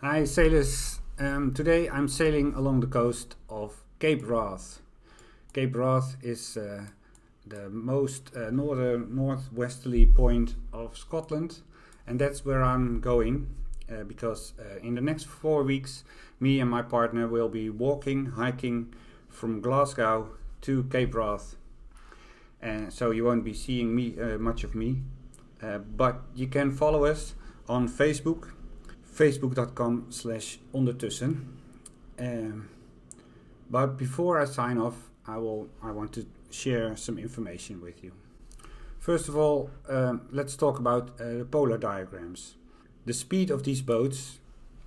Hi sailors, today I'm sailing along the coast of Cape Wrath. Cape Wrath is the most northwesterly point of Scotland, and that's where I'm going because in the next 4 weeks me and my partner will be hiking from Glasgow to Cape Wrath. So you won't be seeing much of me, but you can follow us on Facebook, facebook.com/ondertussen. But before I sign off, I want to share some information with you. First of all, let's talk about the polar diagrams. The speed of these boats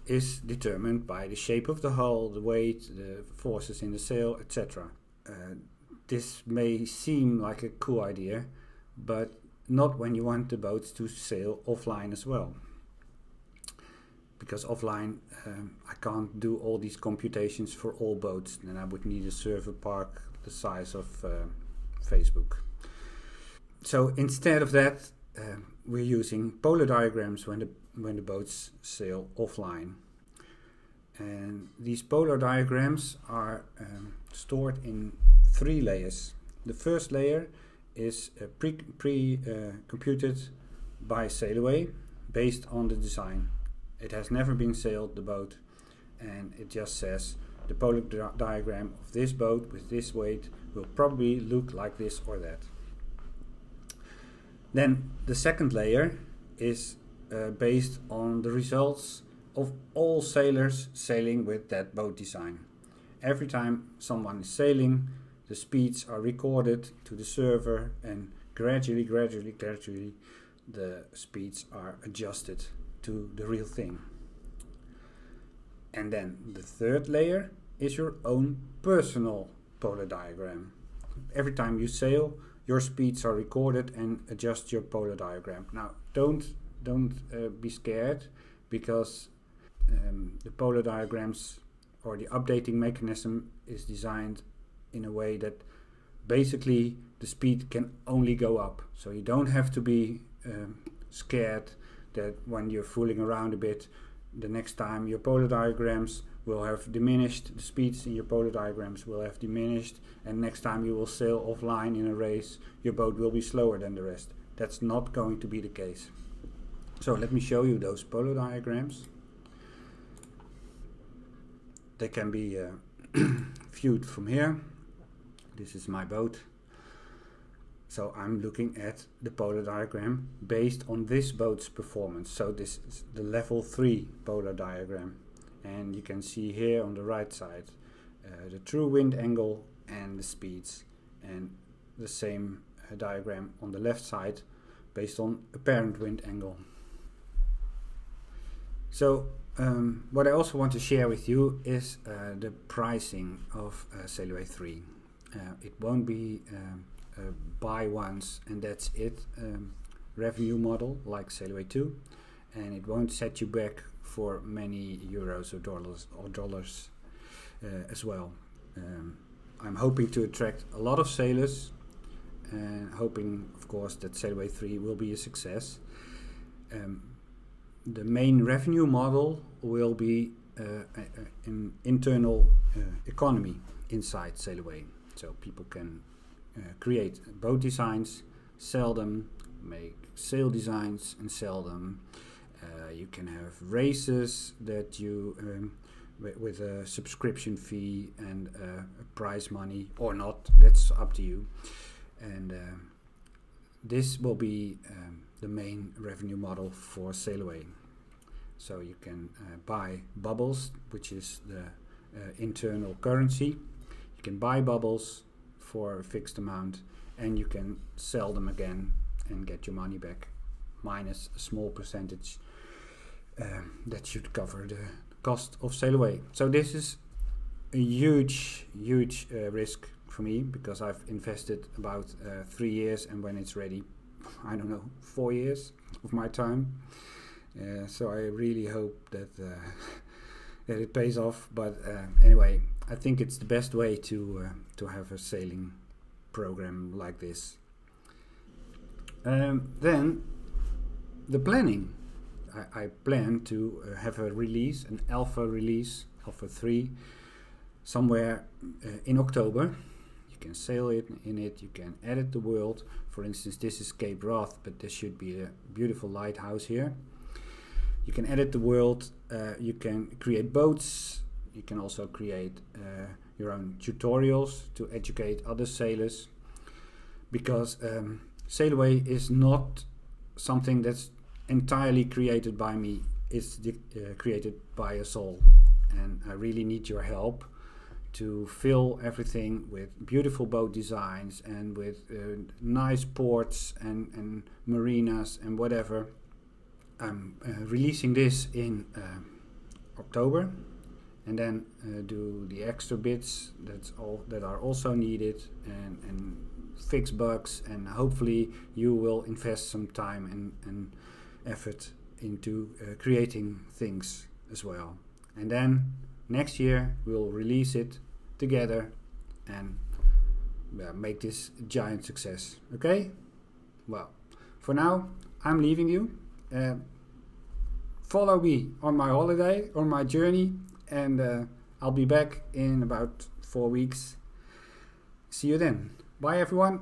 is determined by the shape of the hull, the weight, the forces in the sail, etc. This may seem like a cool idea, but not when you want the boats to sail offline as well. Because offline I can't do all these computations for all boats, and I would need a server park the size of Facebook. So instead of that, we're using polar diagrams when the boats sail offline. And these polar diagrams are stored in 3 layers. The first layer is pre-computed by Sailaway based on the design. It has never been sailed, the boat, and it just says the polar diagram of this boat with this weight will probably look like this or that. Then the second layer is based on the results of all sailors sailing with that boat design. Every time someone is sailing, the speeds are recorded to the server, and gradually the speeds are adjusted to the real thing. And then the third layer is your own personal polar diagram. Every time you sail, your speeds are recorded and adjust your polar diagram. Now, don't be scared, because the polar diagrams or the updating mechanism is designed in a way that basically the speed can only go up. So you don't have to be scared that when you're fooling around a bit, the next time your polar diagrams will have diminished, the speeds in your polar diagrams will have diminished, and next time you will sail offline in a race, your boat will be slower than the rest. That's not going to be the case. So let me show you those polar diagrams. They can be viewed from here. This is my boat. So I'm looking at the polar diagram based on this boat's performance. So this is the level 3 polar diagram. And you can see here on the right side the true wind angle and the speeds. And the same diagram on the left side based on apparent wind angle. So what I also want to share with you is the pricing of Sailaway 3. It won't be buy once and that's it revenue model like Sailaway 2, and it won't set you back for many euros or dollars as well. I'm hoping to attract a lot of sailors, and hoping of course that Sailaway 3 will be a success. The main revenue model will be an internal economy inside Sailaway, so people can create boat designs, sell them, make sail designs and sell them. You can have races that you with a subscription fee and prize money or not, that's up to you. And this will be the main revenue model for Sailaway. So you can buy bubbles, which is the internal currency. You can buy bubbles for a fixed amount, and you can sell them again and get your money back, minus a small percentage that should cover the cost of Sailaway. So this is a huge risk for me, because I've invested about 3 years, and when it's ready, I don't know, 4 years of my time. So I really hope that that it pays off. But anyway, I think it's the best way to have a sailing program like this. Then the planning. I plan to have a release, an alpha release, alpha 3, somewhere in October. You can sail in it, you can edit the world. For instance, this is Cape Wrath, but there should be a beautiful lighthouse here. You can edit the world, you can create boats, you can also create your own tutorials to educate other sailors, because Sailaway is not something that's entirely created by me. It's created by us all, and I really need your help to fill everything with beautiful boat designs and with nice ports and marinas and whatever. I'm releasing this in October, and then do the extra bits that are also needed, and fix bugs, and hopefully you will invest some time and effort into creating things as well. And then next year we'll release it together and make this a giant success. Okay? Well, for now I'm leaving you. Follow me on my holiday, on my journey, and I'll be back in about 4 weeks. See you then. Bye everyone.